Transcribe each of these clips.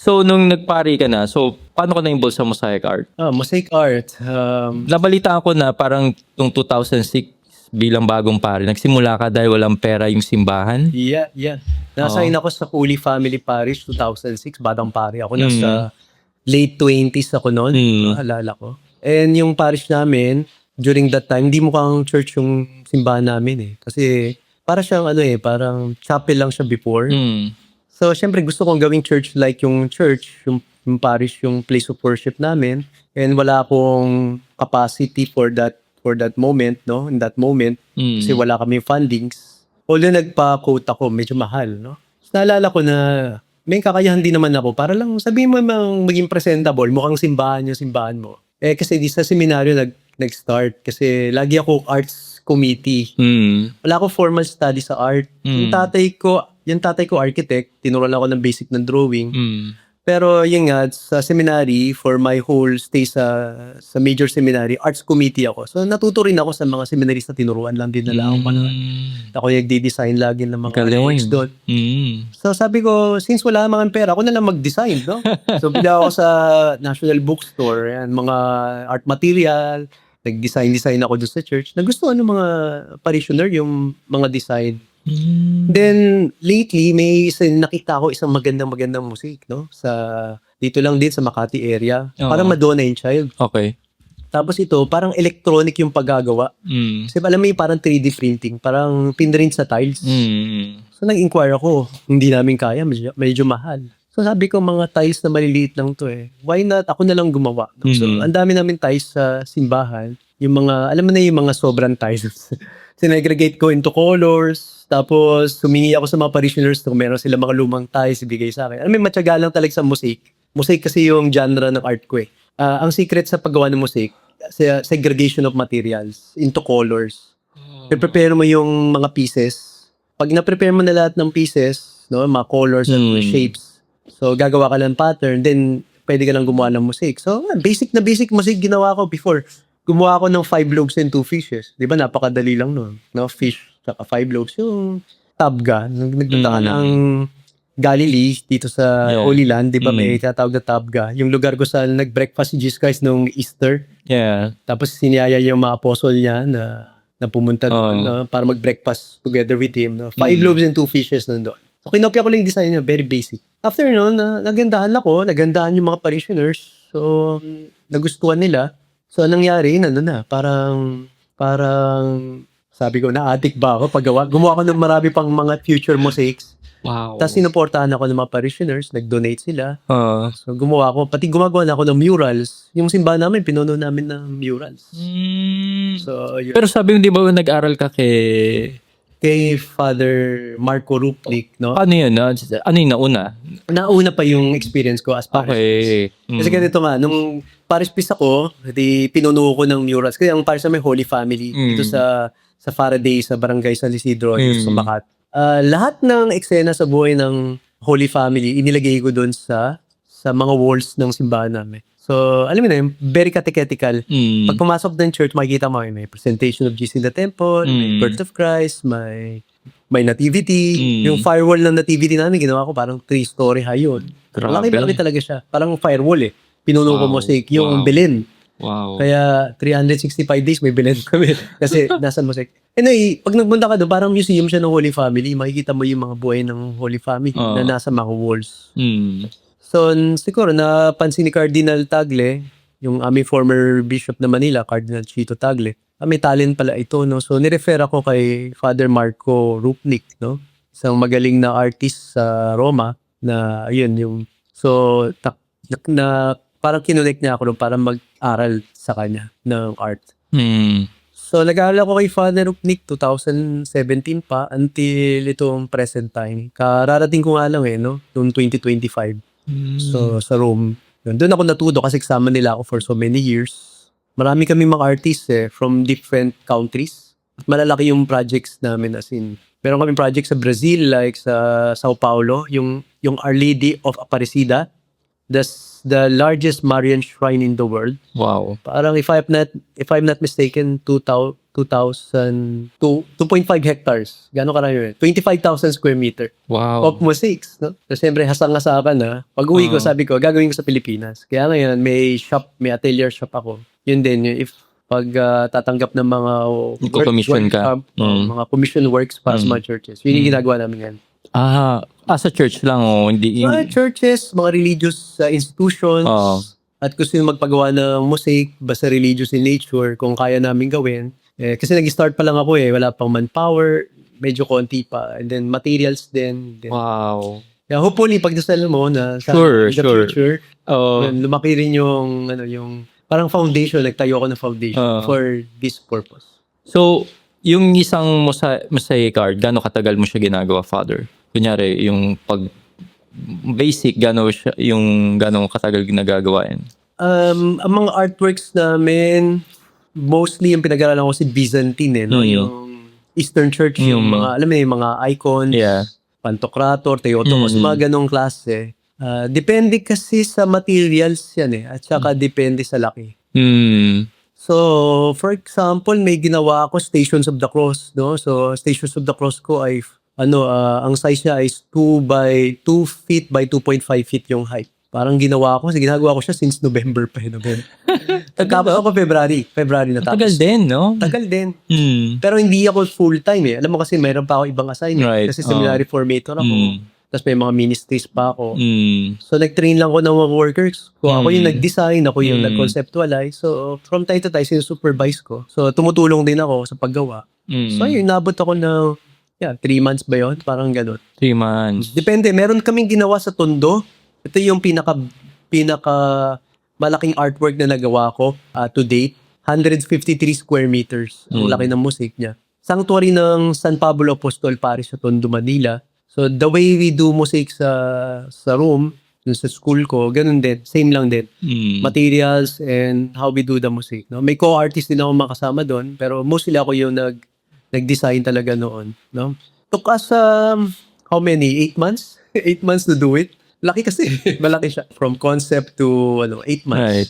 So, nung nagpari ka na, so, paano ka na-involve sa mosaic art? Mosaic art. Nabalitaan ko na parang noong 2006, bilang bagong pari, nagsimula ka dahil walang pera yung simbahan. Yeah. Nasign ako sa Holy Family Parish 2006. Batang pari ako. Nasa late 20s ako noon. Alala ko. And yung parish namin, during that time, hindi mukhang church yung simbahan namin eh. Kasi para siyang parang chapel lang siya before. So, syempre gusto kong gawing church like yung church, yung parish, yung place of worship namin. And wala akong capacity for that moment, no? In that moment. Kasi wala kami fundings. Although nagpa-quote ako, medyo mahal, no? So, naalala ko na may kakayahan din naman ako para lang sabihin mo maging presentable, mukhang simbahan yung simbahan mo. Kasi di sa seminaryo nag-start kasi lagi ako arts committee. Wala ako formal study sa art. Yung tatay ko architect, tinuruan ako ng basic ng drawing. Pero yun nga, sa seminary, for my whole stay sa major seminary, arts committee ako. So natuto rin ako sa mga seminaries na tinuruan lang din nila ako. Ako yung nagdi-design lagi ng mga artworks doon. So sabi ko, since wala mga pera, ako na lang mag-design, no? So bila ako sa National Bookstore, yan, mga art material, nag-design ako doon sa church. Nagustuhan ng mga parishioner yung mga design. Then lately may nakita ko isang magandang music, no, dito lang din sa Makati area. Parang Madonna and Child. Okay. Tapos ito parang electronic yung paggagawa. Kasi alam mo yung parang 3D printing, parang pinrint sa tiles. So nag-inquire ako, hindi namin kaya, medyo mahal. So sabi ko, mga tiles na maliliit lang to eh. Why not ako na lang gumawa? So ang dami namin tiles sa simbahan. Yung mga, alam mo na yung mga sobrang tiles. Sinegregate ko into colors. Tapos humingi ako sa mga parishioners kung meron sila mga lumang tiles, ibigay sa akin. Alam mo, matyaga lang talaga sa mosaic. Mosaic kasi yung genre ng art ko eh. Ang secret sa paggawa ng mosaic, segregation of materials into colors. Prepare mo yung mga pieces. Pag na-prepare mo na lahat ng pieces, no, mga colors and shapes. So gagawa ka ng pattern, then pwede ka lang gumawa ng mosaic. So basic mosaic ginawa ko before. Gumawa ako ng 5 loaves and 2 fishes. Di ba napakadali lang nun. No? Fish, saka 5 loaves. Yung tabga, nagtataka ng Galilee dito sa Holy Land, di ba may tatawag na tabga. Yung lugar ko sa nag-breakfast si Jesus Christ nung Easter. Yeah. Tapos siniyaya yung mga apostle niya na pumunta doon para mag-breakfast together with him. No? 5 loaves and 2 fishes nandun. So kinopya ko lang yung design niya, very basic. After noon, nagandahan yung mga parishioners. So nagustuhan nila. So, anong nangyari, parang sabi ko, na-addict ba ako paggawa? Gumawa ko ng marami pang mga future mosaics. Wow. Tapos sinuportahan ako ng mga parishioners, nag-donate sila. So, gumagawa na ako ng murals. Yung simbahan namin, pinuno namin ng murals. So, yun. Pero sabi mo, di ba nag-aral ka kay Father Marco Rupnik, no? Ano yun? Ano yung nauna? Nauna pa yung experience ko as parish Okay. priest. Kasi ganito nga, nung parish priest ako, pinuno ko ng murals. Kasi ang parish namin, Holy Family. Dito sa Faraday, sa Barangay San Isidro, dito sa Makati. Lahat ng eksena sa buhay ng Holy Family, inilagay ko doon sa mga walls ng simbahan namin. So, alam mo na, very catechetical. Pag pumasok ng church, makikita mo, may presentation of Jesus in the temple, may birth of Christ, may nativity. Yung firewall ng nativity namin, ginawa ko parang 3-story high yun. Laki talaga siya. Parang firewall eh. Pinuno ko mosaic. Yung Belen. Wow. Kaya 365 days may Belen kami. Kasi nasa mosaic. Anyway, pag nagpunta ka doon, parang museum siya ng Holy Family. Makikita mo yung mga buhay ng Holy Family na nasa mga walls. So, siguro, napansin ni Cardinal Tagle, yung aming former Bishop na Manila, Cardinal Chito Tagle, may talent pala ito, no? So, nirefer ako kay Father Marco Rupnik, no? Isang magaling na artist sa Roma, na, ayun, yung, so, parang kinonect niya ako para mag-aral sa kanya ng art. So, nag-aaral ako kay Father Rupnik 2017 pa until itong present time. Kararating ko nga lang no? Noong 2025. So, sa Rome. Doon ako natuto kasi kasama nila ako for so many years. Marami kami mga artists from different countries. Malalaki yung projects namin as in. Meron kami projects sa Brazil like sa Sao Paulo, yung Our Lady of Aparecida. the largest Marian shrine in the world. Wow. Parang if I'm not mistaken, 2,500 hectares. Gano'ng karami yun? 25,000 square meter Wow. of mosaics, no? So, siyempre, hasang-hasakan na. Pag uwi ko, sabi ko, gagawin ko sa Pilipinas. Kaya ngayon, may atelier shop ako. Yun din, pag tatanggap ng mga Commission ka. mga commission works para sa mga churches. Yun yung ginagawa namin yan. Sa church lang hindi Mga churches, mga religious institutions, Oo. at gusto nyo magpagawa ng mosaic, basta religious in nature, kung kaya namin gawin. Kasi nag-start pa lang ako wala pang manpower, medyo konti pa, and then materials din. Wow. Yeah, hopefully, pagdasal mo na sa Sure, in the sure. future, Oh. lumaki rin yung parang foundation, nagtayo ako ng foundation for this purpose. So, yung isang mosaic art, gaano katagal mo siya ginagawa, Father? Kunyari, yung basic, gaano katagal ginagawa yan? Ang mga artworks namin, mostly yung pinag-aralan ko si Byzantine, no? Yung Eastern Church, yung mga, alam mo yung mga icons, Yeah. Pantocrator, Theotokos, mga ganong klase. Depende kasi sa materials yan at saka depende sa laki. So, for example, may ginawa ako Stations of the Cross, no? So, Stations of the Cross ko ay ang size niya is 2 feet by 2.5 feet yung height. Parang ginagawa ko siya since November pa yun. Tapos ako February na tapos. Tagal din, no? Tagal din. Pero hindi ako full time Alam mo kasi mayroon pa ako ibang assignment. Right. Kasi seminary formator ako. Tapos may mga ministries pa ako. So nag-train lang ko ng mga workers ko. Ako yung nag-design, ako yung nag-conceptualize. So from time to time, sinusupervise ko. So tumutulong din ako sa paggawa. So yun, nabot ako ng 3 months ba yun? Parang ganun. 3 months. Depende. Meron kaming ginawa sa Tondo. Ito yung pinaka malaking artwork na nagawa ko to date. 153 square meters. Ang laki ng mosaic niya. Sanctuary ng San Pablo Apostol Parish sa Tondo, Manila. So the way we do mosaic sa room, dun sa school ko, ganun din. Same lang din. Materials and how we do the mosaic. No? May co-artist din ako makasama doon. Pero mostly ako yung nag-design talaga noon. No? Took us, how many? 8 months? 8 months to do it. Laki kasi. Malaki siya. From concept to 8 months. Right.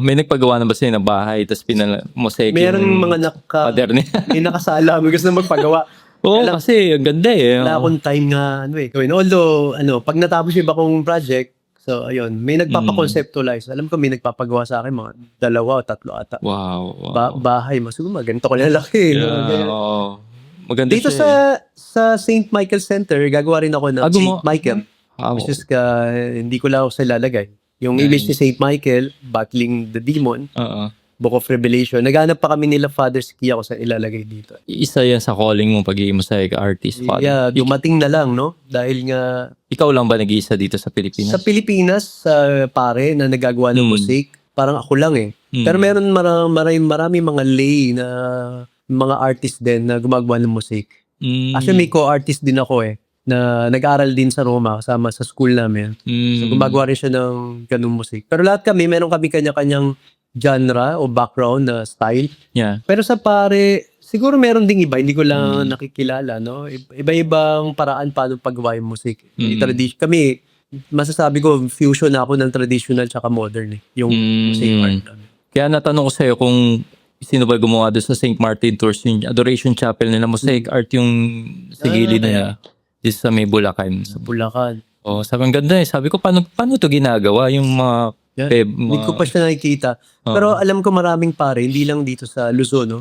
May nagpagawa na ba sa'yo na bahay tapos mosaic Meron yung mga pader niya? may nakasala. May gusto na magpagawa. Oo, kasi ang ganda Wala akong time nga gawin. Although, pag natapos yung iba kong project, so ayun, may nagpapakonceptualize. Alam ko may nagpapagawa sa akin mga 2 o 3 ata. Wow. Bahay mo. Siguro ganito ko lalaki. Yeah, oo. Maganda Dito siya. sa St. Michael Center, gagawa rin ako ng St. Michael. Wow. Which is hindi ko lang ako sa lalagay. Yung image ni St. Michael, battling the demon, Book of Revelation. Naghanap pa kami nila Father Ski ako sa ilalagay dito. Isa yan sa calling mo pag-iing mosaic artist, Father. Yeah, dumating na lang, no? Dahil nga... Ikaw lang ba nag-iisa dito sa Pilipinas? Sa Pilipinas, pare na nagagawa ng mosaic, parang ako lang Pero meron marami mga lay na mga artist din na gumagawa ng mosaic. Actually, may co-artist din ako na nag-aral din sa Roma kasama sa school namin. So, gumagawa rin siya ng ganung mosaic. Pero lahat meron kami kanya-kanyang genre o background na style. Yeah. Pero sa pare, siguro meron ding iba, hindi ko lang nakikilala, no? Iba-ibang paraan paano paggawa yung music. Kami, masasabi ko, fusion na ako ng traditional tsaka modern yung music art namin. Kaya natanong ko sa'yo kung sino ba gumawa doon sa St. Martin Tours, yung Adoration Chapel nila, mosaic art yung sa gilid nila. This sa may Bulacan. Sa Bulacan. Sabi ang ganda Sabi ko, paano to ginagawa? Yung mga... Hindi ko pa siya nakikita. Pero alam ko maraming pare, hindi lang dito sa Luzon. No?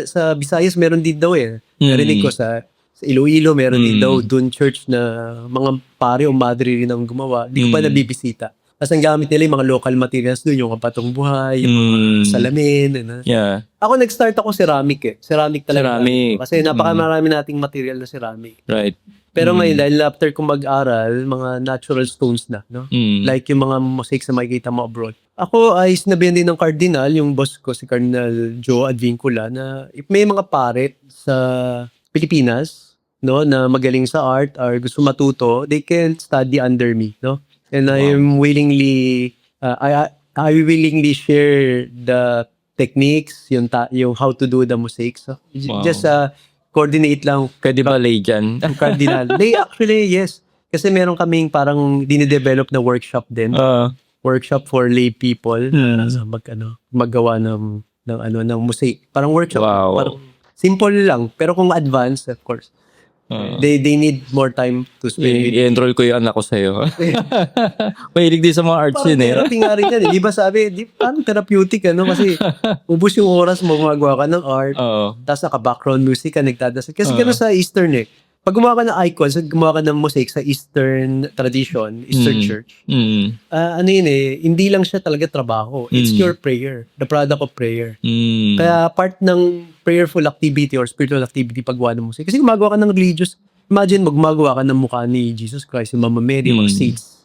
Sa Visayas, meron din daw Narinig ko sa Iloilo, meron din daw doon church na mga pare o madre rin ang gumawa. Hindi ko pa nabibisita. Tapos ang gamit nila yung mga local materials doon, yung kapatong buhay, yung mga salamin. Yeah. Ako nag-start ako ceramic Ceramic talaga. Ceramic. Kasi napakamarami nating material na ceramic. Right. Pero ngayon, dahil after kong mag-aral, mga natural stones na, no? Like yung mga mosaics na makikita mo abroad. Ako ay sinabihan din ng Cardinal, yung boss ko, si Cardinal Joe Advincula, na if may mga pare sa Pilipinas, no, na magaling sa art or gusto matuto, they can study under me, no? And I am willingly, I willingly share the techniques, yung how to do the mosaics. So, just coordinate lang. Pwede ba lay dyan? Ang Cardinal. They actually, yes. Kasi meron kaming parang dinidevelop na workshop din. workshop for lay people maggawa ng mosaic. Parang workshop. Wow. Parang simple lang. Pero kung advanced, of course, they need more time to spend with. I-enroll ko yung anak ko sa'yo. Mahilig din sa mga arts Parang yun eh. therapy nga rin yan. Di ba sabi, parang therapeutic, kasi ubus yung oras mo, gumagawa ka ng art, Oo. tapos naka-background music ka, nagdadasal. Kasi gano'n sa Eastern Pag gumawa ka ng icons, gumawa ka ng mosaic sa Eastern tradition, Eastern church, hindi lang siya talaga trabaho. It's your prayer. The product of prayer. Kaya part ng prayerful activity or spiritual activity paggawa ng mosaic. Kasi gumagawa ka ng religious, imagine mo, gumagawa ka ng mukha ni Jesus Christ, si Mama Mary, mga saints.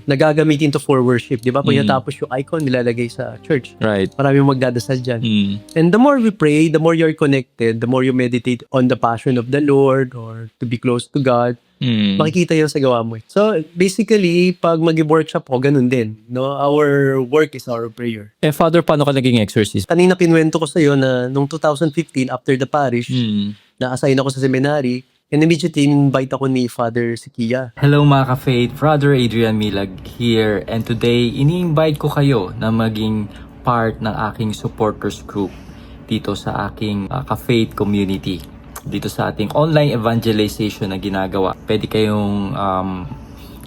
Nagagamitin to for worship. Di ba? Pag natapos yung icon, nilalagay sa church. Right. Marami magdadasal dyan. And the more we pray, the more you're connected, the more you meditate on the passion of the Lord or to be close to God, makikita yun sa gawa mo. So, basically, pag mag-workshop ko, ganun din. No? Our work is our prayer. Father, paano ka naging exorcist? Kanina kinuwento ko sa'yo na noong 2015, after the parish, na-assign ako sa seminary, and immediately, invite ako ni Father Sikia. Hello mga ka-faith, Brother Adrian Milag here, and today ini-invite ko kayo na maging part ng aking supporters group dito sa aking ka-faith community, dito sa ating online evangelization na ginagawa. Pwede kayong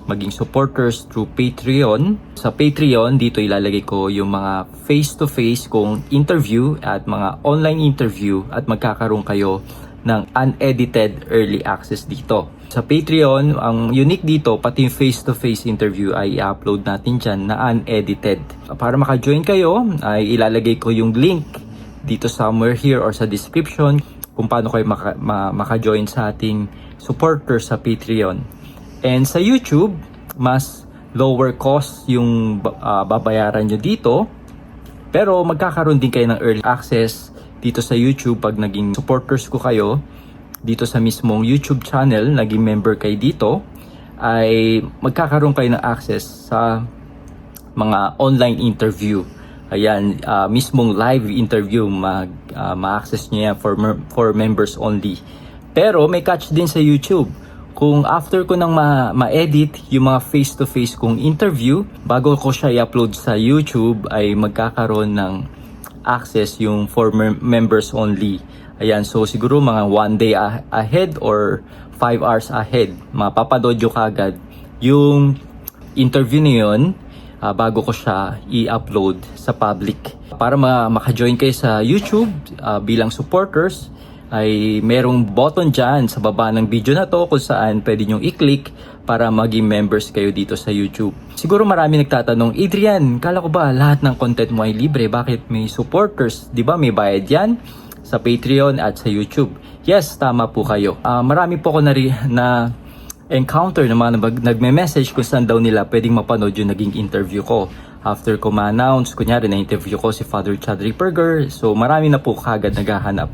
maging supporters through Patreon. Sa Patreon, dito ilalagay ko yung mga face-to-face kong interview at mga online interview at magkakaroon kayo ng unedited early access dito. Sa Patreon, ang unique dito, pati yung face-to-face interview ay i-upload natin dyan na unedited. Para maka-join kayo, ay ilalagay ko yung link dito somewhere here or sa description kung paano kayo maka-join sa ating supporters sa Patreon. And sa YouTube, mas lower cost yung babayaran nyo dito, pero magkakaroon din kayo ng early access dito sa YouTube pag naging supporters ko kayo dito sa mismong YouTube channel, naging member kayo dito, ay magkakaroon kayo ng access sa mga online interview. Ayan, mismong live interview, ma-access nyo yan for members only. Pero may catch din sa YouTube. Kung after ko nang ma-edit yung mga face-to-face kong interview, bago ko siya i-upload sa YouTube, ay magkakaroon ng access yung for members only. Ayan, so siguro mga 1 day ahead or 5 hours ahead, mapapanood nyo kagad yung interview na yun bago ko siya i-upload sa public. Para maka-join kayo sa YouTube bilang supporters, ay merong button dyan sa baba ng video na to kung saan pwede nyo i-click para maging members kayo dito sa YouTube. Siguro marami nagtatanong, Adrian, kala ko ba lahat ng content mo ay libre? Bakit may supporters? Di ba may bayad yan sa Patreon at sa YouTube? Yes, tama po kayo. Marami po ako na encounter na mga nagme-message kung saan daw nila pwedeng mapanood yung naging interview ko. After ko ma-announce, kunyari na-interview ko si Father Chad Ripperger, so marami na po kagad naghahanap.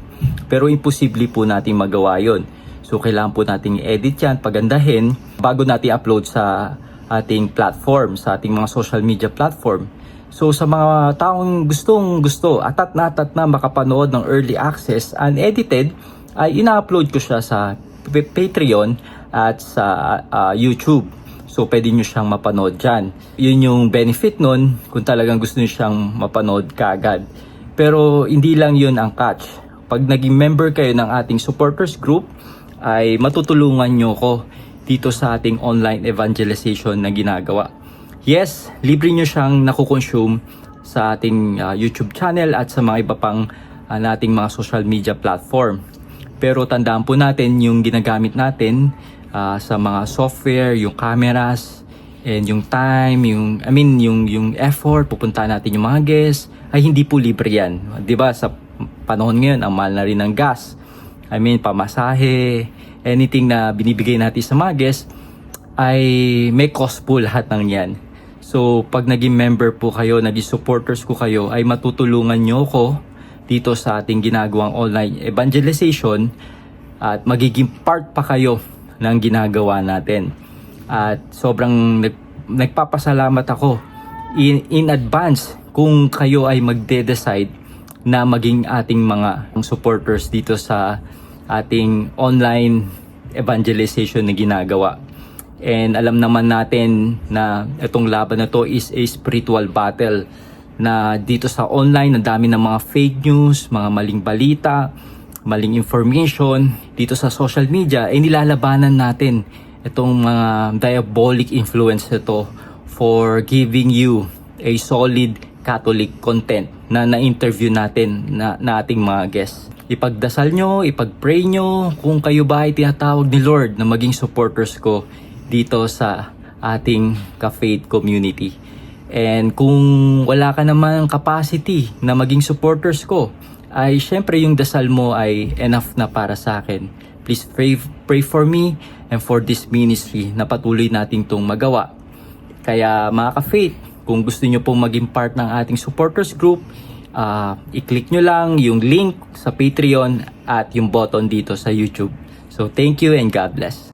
Pero imposible po natin magawa yon. So kailangan po nating edit yan, pagandahin, bago natin upload sa ating platform, sa ating mga social media platform. So sa mga taong gusto, atat na makapanood ng early access, unedited, ay ina-upload ko siya sa Patreon at sa YouTube. So, pwede nyo siyang mapanood dyan. Yun yung benefit nun kung talagang gusto nyo siyang mapanood kaagad. Pero, hindi lang yun ang catch. Pag naging member kayo ng ating supporters group, ay matutulungan nyo ko dito sa ating online evangelization na ginagawa. Yes, libre nyo siyang nakukonsume sa ating YouTube channel at sa mga iba pang nating mga social media platform. Pero tandaan po natin yung ginagamit natin sa mga software, yung cameras, and yung time, yung effort, pupuntahan natin yung mga guests, ay hindi po libre yan. 'Di ba sa panahon ngayon, ang mahal na rin ng gas. Pamasahe, anything na binibigay natin sa mga guests, ay may cost po lahat ng yan. So, pag naging member po kayo, naging supporters ko kayo, ay matutulungan nyo ko dito sa ating ginagawang online evangelization at magiging part pa kayo ng ginagawa natin. At sobrang nagpapasalamat ako in advance kung kayo ay magde-decide na maging ating mga supporters dito sa ating online evangelization na ginagawa. And alam naman natin na itong laban na to is a spiritual battle, na dito sa online ang dami ng mga fake news, mga maling balita, maling information dito sa social media, ay nilalabanan natin itong mga diabolic influence nito for giving you a solid Catholic content na na-interview natin na ating mga guests. Ipagdasal nyo, ipag-pray nyo kung kayo ba ay tinatawag ni Lord na maging supporters ko dito sa ating ka-faith community. And kung wala ka naman capacity na maging supporters ko, ay syempre yung dasal mo ay enough na para sa akin. Please pray for me and for this ministry na patuloy nating tong magawa. Kaya mga ka-faith, kung gusto nyo pong maging part ng ating supporters group, i-click nyo lang yung link sa Patreon at yung button dito sa YouTube. So thank you and God bless.